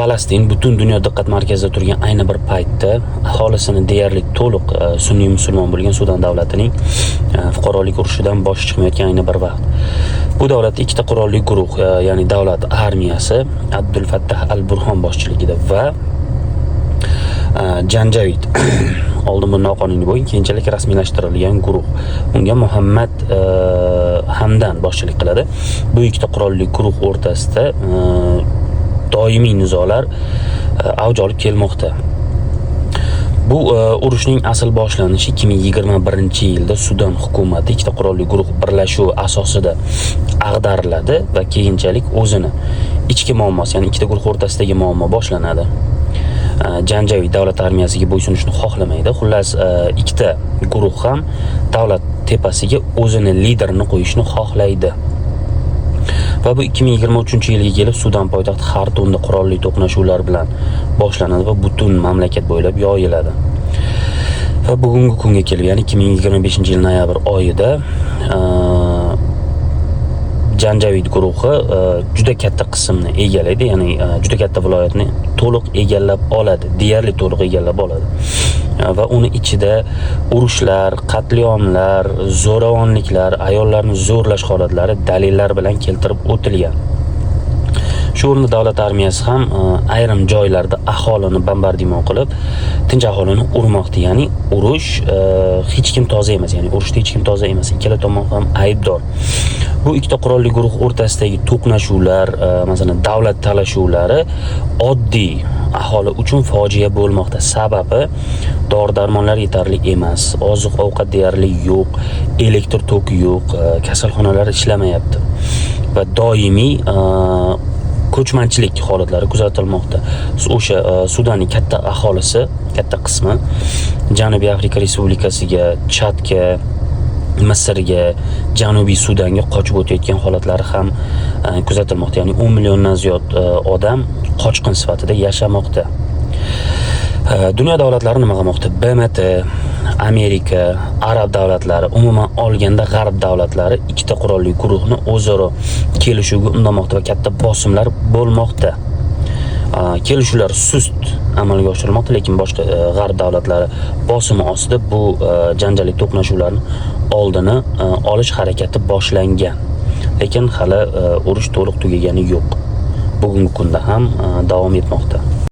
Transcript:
Falastin butun dunyo diqqat markazida turgan ayni bir paytda aholisini deyarli to'liq sunniy musulmon bo'lgan Sudan davlatining fuqarolik urushidan bosh chiqmayotgan ayni bir vaqt. Bu davlatda ikkita qurolli guruh, ya'ni davlat armiyasi Abdul Fattah al-Burhon boshchiligida va Janjavid oldin bu noqonuniy bo'lgan, keyinchalik rasmiylashtirilgan guruh. Unga Muhammad Hamdan boshchilik qiladi. Bu ikkita qurolli guruh o'rtasida doimiy nizolar avj olib kelmoqda. Bu urushning asl boshlanishi 2021-yilda Sudan hukumati ikkita qurolli guruh birlashuvi asosida ag'dariladi va keyinchalik o'zini ichki muammosi, ya'ni ikkita guruh o'rtasidagi muammo boshlanadi. Janjavid davlat armiyasiga bo'ysunishni xohlamaydi. Xullas, ikkita guruh ham davlat tepasiga o'zini liderini qo'yishni xohlaydi. Va bu 2023-yilga kelib Sudan poytaxti Xartumda qurolli to'qnashuvlar bilan boshlanadi va butun mamlakat bo'ylab yoyiladi. Va bugungi kunga kelib, ya'ni 2025-yil noyabr oyida Janjavid guruhi juda katta qismni egallaydi, ya'ni juda katta viloyatni to'liq egallab oladi, deyarli to'liq egallab oladi. Va uni ichida urushlar, qatliamlar, zo'ravonliklar, ayollarni zo'rlash holatlari dalillar bilan keltirib o'tilgan. Shu o'rinda davlat armiyasi ham ayrim joylarda aholini bombardimon qilib, tinch aholini urmoqda. Ya'ni urush hech kim toza emas, ya'ni urushda hech kim toza emas. Ikkala tomon ham aybdor. Bu ikkita qurolli guruh o'rtasidagi to'qnashuvlar, masalan, davlat talashuvlari oddiy aholi uchun fojia bo'lmoqda. Sababi dori-darmonlar yetarli emas, oziq-ovqat deyarli yo'q, elektr toki yo'q, kasalxonalar ishlamayapti va doimiy ko'chmanchilik holatlari kuzatilmoqda. O'sha Sudanning katta aholisi, katta qismi Janubiy Afrika Respublikasiga, Chadga, Misrga, Janubiy Sudanga qochib o'tayotgan holatlari ham kuzatilmoqda. Ya'ni 10 milliondan ziyod odam qochqin sifatida yashamoqda. Dunyo davlatlari nima qilmoqda? BMT, Amerika, Arab davlatlari, umuman olganda G'arb davlatlari ikkita qurolli guruhni o'zaro kelishuvga undamoqda va katta bosimlar bo'lmoqda. Kelishuvlar sust amalga oshirilmoqda, lekin boshqa G'arb davlatlari bosimi ostida bu janjaliy to'qnashuvlarni oldini olish harakati boshlangan. Lekin hali urush to'liq tugagani yo'q. Bugungi kunda ham davom etmoqda.